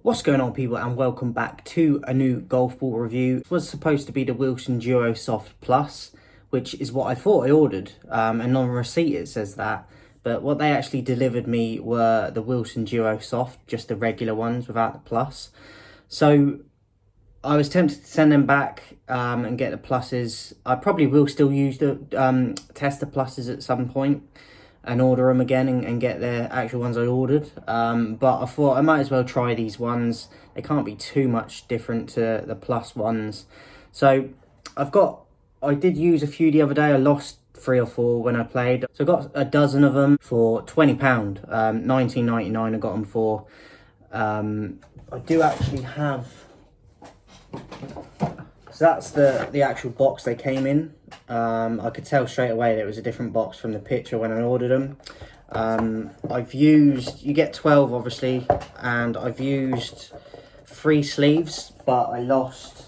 What's going on, people, and welcome back to a new golf ball review. It was supposed to be the Wilson Duo Soft Plus, which is what I thought I ordered, and on receipt it says that. But what they actually delivered me were the Wilson Duo Soft, just the regular ones without the plus. So I was tempted to send them back and get the pluses. I probably will still use the test the pluses at some point and order them again and get the actual ones I ordered. But I thought I might as well try these ones. They can't be too much different to the plus ones. So I did use a few the other day. I lost 3 or 4 when I played. So I got a dozen of them for £20, $19.99 I got them for. I do actually have, so that's the actual box they came in. I could tell straight away that it was a different box from the picture when I ordered them. You get 12 obviously, and I've used 3 sleeves, but I lost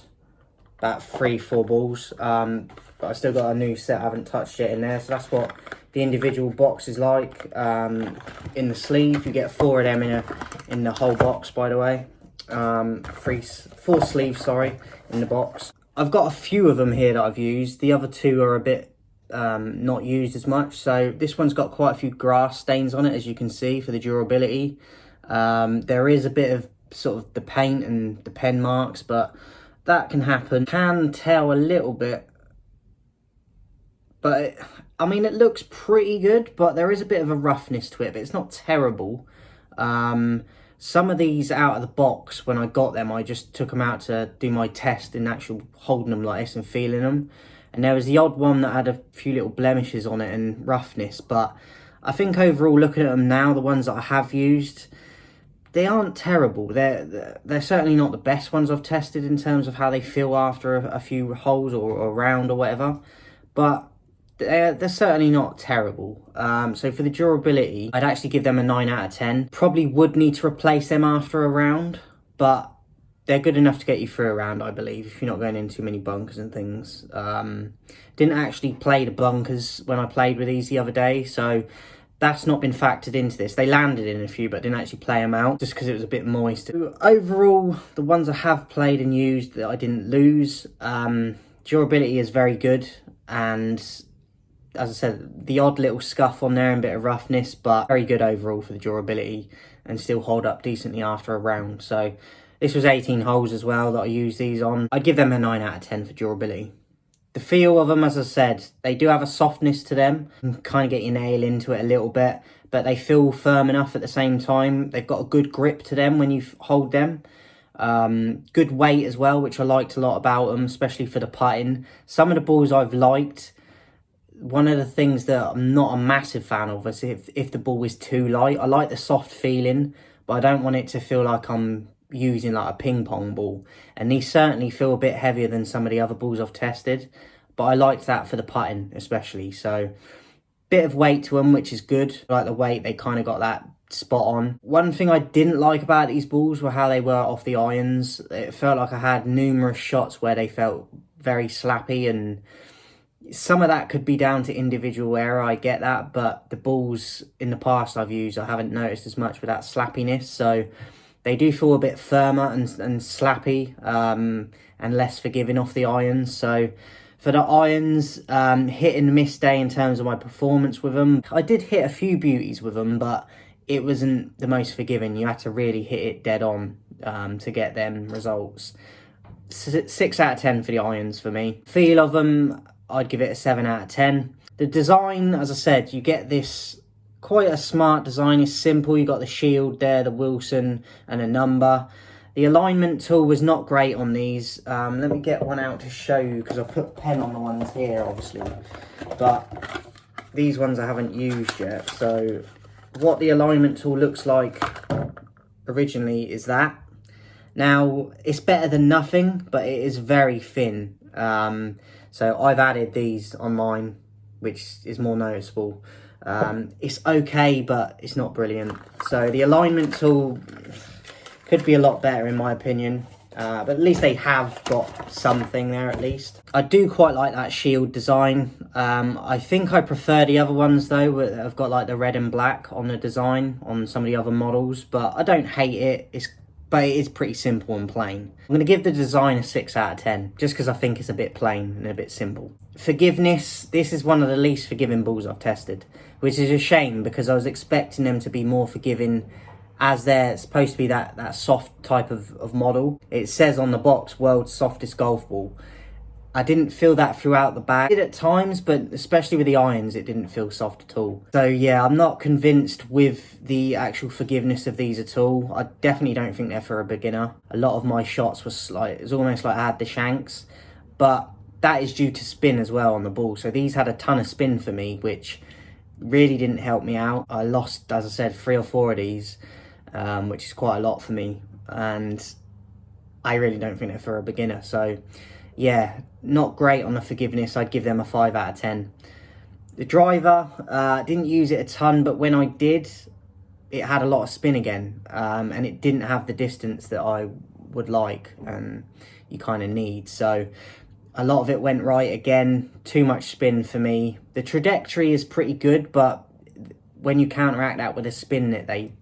about 3-4 balls. But I still got a new set, I haven't touched it in there. So that's what the individual box is like. In the sleeve, you get 4 of them in the whole box, by the way. 4 sleeves, sorry, in the box. I've got a few of them here that I've used. The other 2 are a bit not used as much. So this one's got quite a few grass stains on it, as you can see, for the durability. There is a bit of sort of the paint and the pen marks, but that can happen. Can tell a little bit, but I mean, it looks pretty good, but there is a bit of a roughness to it, but it's not terrible. Some of these out of the box, when I got them, I just took them out to do my test in actual holding them like this and feeling them. And there was the odd one that had a few little blemishes on it and roughness. But I think overall, looking at them now, the ones that I have used, they aren't terrible. They're certainly not the best ones I've tested in terms of how they feel after a few holes or a round or whatever. But they're certainly not terrible. So for the durability, I'd actually give them a 9 out of 10. Probably would need to replace them after a round, but they're good enough to get you through a round, I believe, if you're not going into too many bunkers and things. Didn't actually play the bunkers when I played with these the other day, so that's not been factored into this. They landed in a few, but didn't actually play them out just because it was a bit moist. So overall, the ones I have played and used that I didn't lose, durability is very good, and as I said, the odd little scuff on there and a bit of roughness, but very good overall for the durability and still hold up decently after a round. So this was 18 holes as well that I used these on. I'd give them a 9 out of 10 for durability. The feel of them, as I said, they do have a softness to them. You can kind of get your nail into it a little bit, but they feel firm enough at the same time. They've got a good grip to them when you hold them. Good weight as well, which I liked a lot about them, especially for the putting. Some of the balls I've liked. One of the things that I'm not a massive fan of is if the ball is too light. I like the soft feeling, but I don't want it to feel like I'm using like a ping pong ball. And these certainly feel a bit heavier than some of the other balls I've tested, but I liked that for the putting especially. So bit of weight to them, which is good. I like the weight, they kind of got that spot on. One thing I didn't like about these balls were how they were off the irons. It felt like I had numerous shots where they felt very slappy, and some of that could be down to individual error, I get that, but the balls in the past I've used, I haven't noticed as much with that slappiness. So they do feel a bit firmer and slappy, and less forgiving off the irons. So for the irons, hit and miss day in terms of my performance with them. I did hit a few beauties with them, but it wasn't the most forgiving. You had to really hit it dead on to get them results. 6 out of 10 for the irons for me. Feel of them, I'd give it a 7 out of 10. The design, as I said, you get this quite a smart design. It's simple. You got the shield there, the Wilson, and a number. The alignment tool was not great on these. Let me get one out to show you, because I put a pen on the ones here, obviously. But these ones I haven't used yet. So what the alignment tool looks like originally is that. Now, it's better than nothing, but it is very thin. So I've added these on mine, which is more noticeable. It's okay, but it's not brilliant. So the alignment tool could be a lot better in my opinion. But at least they have got something there at least. I do quite like that shield design. I think I prefer the other ones though, that have got like the red and black on the design on some of the other models. But I don't hate it. It's but it is pretty simple and plain. I'm going to give the design a 6 out of 10, just because I think it's a bit plain and a bit simple. Forgiveness, this is one of the least forgiving balls I've tested, which is a shame because I was expecting them to be more forgiving, as they're supposed to be that soft type of model. It says on the box, world's softest golf ball. I didn't feel that throughout the bag. I did at times, but especially with the irons, it didn't feel soft at all. So yeah, I'm not convinced with the actual forgiveness of these at all. I definitely don't think they're for a beginner. A lot of my shots was like, it was almost like I had the shanks, but that is due to spin as well on the ball. So these had a ton of spin for me, which really didn't help me out. I lost, as I said, 3 or 4 of these, which is quite a lot for me. And I really don't think they're for a beginner. So yeah, not great on the forgiveness. I'd give them a 5 out of 10. The driver, didn't use it a ton, but when I did, it had a lot of spin again, and it didn't have the distance that I would like and you kind of need. So a lot of it went right again, too much spin for me. The trajectory is pretty good, but when you counteract that with a spin that they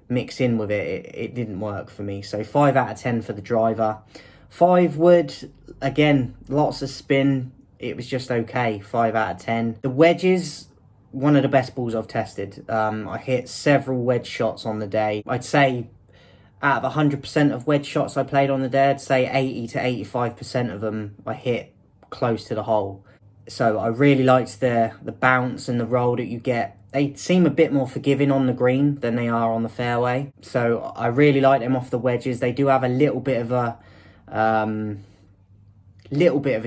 mix in with it didn't work for me. So 5 out of 10 for the driver. 5 wood, again, lots of spin. It was just okay, 5 out of 10. The wedges, one of the best balls I've tested. I hit several wedge shots on the day. I'd say out of 100% of wedge shots I played on the day, I'd say 80 to 85% of them I hit close to the hole. So I really liked the bounce and the roll that you get. They seem a bit more forgiving on the green than they are on the fairway. So I really like them off the wedges. They do have a little bit of a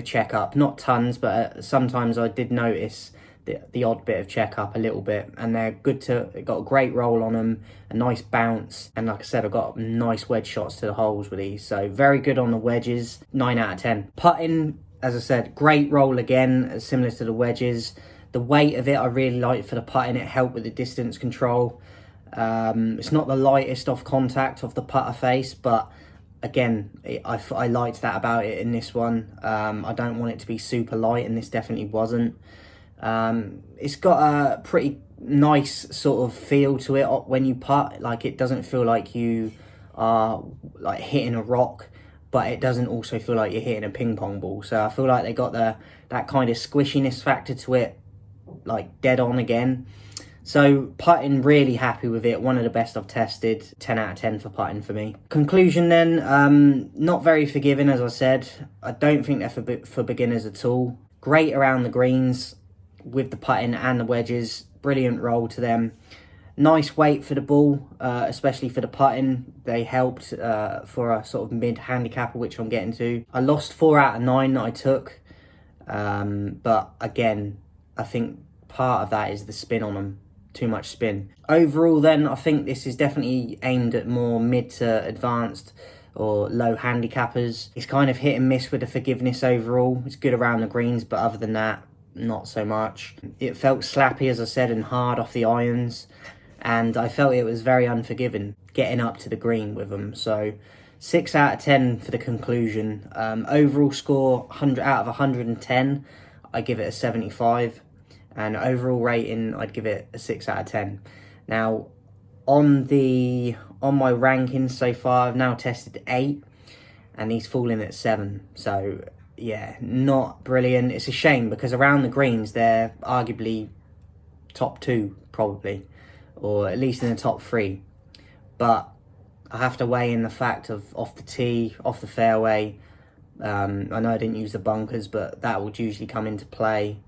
checkup, not tons, but sometimes I did notice the odd bit of checkup a little bit, and they're good got a great roll on them, a nice bounce, and like I said, I've got nice wedge shots to the holes with these, so very good on the wedges. 9 out of 10. Putting, as I said, great roll again, similar to the wedges. The weight of it I really liked for the putting. It helped with the distance control. It's not the lightest off contact of the putter face, but again, I liked that about it in this one. I don't want it to be super light, and this definitely wasn't. It's got a pretty nice sort of feel to it when you putt. Like, it doesn't feel like you are like hitting a rock, but it doesn't also feel like you're hitting a ping pong ball. So I feel like they got that kind of squishiness factor to it, like dead on again. So putting, really happy with it. One of the best I've tested. 10 out of 10 for putting for me. Conclusion then, not very forgiving, as I said. I don't think they're for beginners at all. Great around the greens with the putting and the wedges. Brilliant roll to them. Nice weight for the ball, especially for the putting. They helped for a sort of mid-handicapper, which I'm getting to. I lost 4 out of 9 that I took. But again, I think part of that is the spin on them. Too much spin. Overall then, I think this is definitely aimed at more mid to advanced or low handicappers. It's kind of hit and miss with the forgiveness overall. It's good around the greens, but other than that, not so much. It felt slappy, as I said, and hard off the irons, and I felt it was very unforgiving getting up to the green with them. So 6 out of 10 for the conclusion. Overall score, 100 out of 110, I give it a 75. And overall rating, I'd give it a 6 out of 10. Now, on my rankings so far, I've now tested 8, and these fall in at 7. So yeah, not brilliant. It's a shame because around the greens, they're arguably top 2 probably, or at least in the top 3. But I have to weigh in the fact of off the tee, off the fairway. I know I didn't use the bunkers, but that would usually come into play.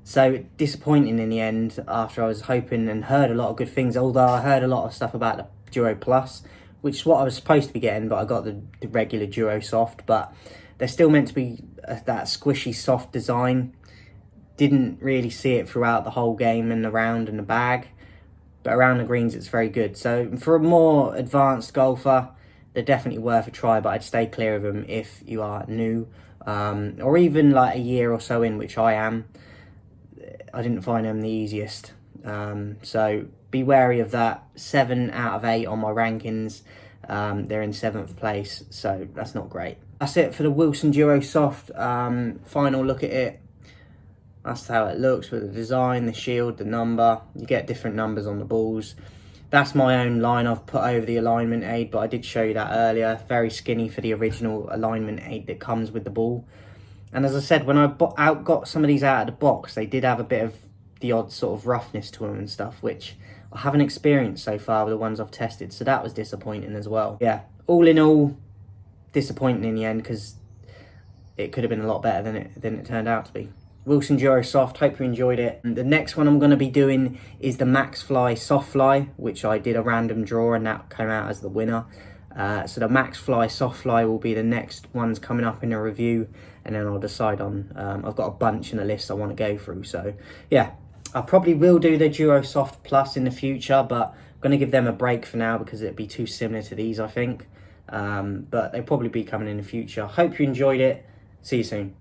So disappointing in the end, after I was hoping and heard a lot of good things, although I heard a lot of stuff about the Duro Plus, which is what I was supposed to be getting, but I got the regular Duro Soft. But they're still meant to be that squishy soft design. Didn't really see it throughout the whole game and the round and the bag, but around the greens it's very good. So for a more advanced golfer, they're definitely worth a try, but I'd stay clear of them if you are new, or even like a year or so in, which I am. I didn't find them the easiest. So be wary of that. 7 out of 8 on my rankings. They're in 7th place, so that's not great. That's it for the Wilson Duro Soft. Final look at it. That's how it looks with the design, the shield, the number. You get different numbers on the balls. That's my own line I've put over the alignment aid, but I did show you that earlier. Very skinny for the original alignment aid that comes with the ball. And as I said, when I got some of these out of the box, they did have a bit of the odd sort of roughness to them and stuff, which I haven't experienced so far with the ones I've tested. So that was disappointing as well. Yeah, all in all, disappointing in the end, because it could have been a lot better than it turned out to be. Wilson Duro Soft, hope you enjoyed it. And the next one I'm going to be doing is the Maxfly Softfly, which I did a random draw and that came out as the winner. So the Maxfly Softfly will be the next ones coming up in a review, and then I'll decide on, I've got a bunch in a list I want to go through. So yeah, I probably will do the Duro Soft Plus in the future, but I'm going to give them a break for now because it'd be too similar to these, I think. But they'll probably be coming in the future. Hope you enjoyed it. See you soon.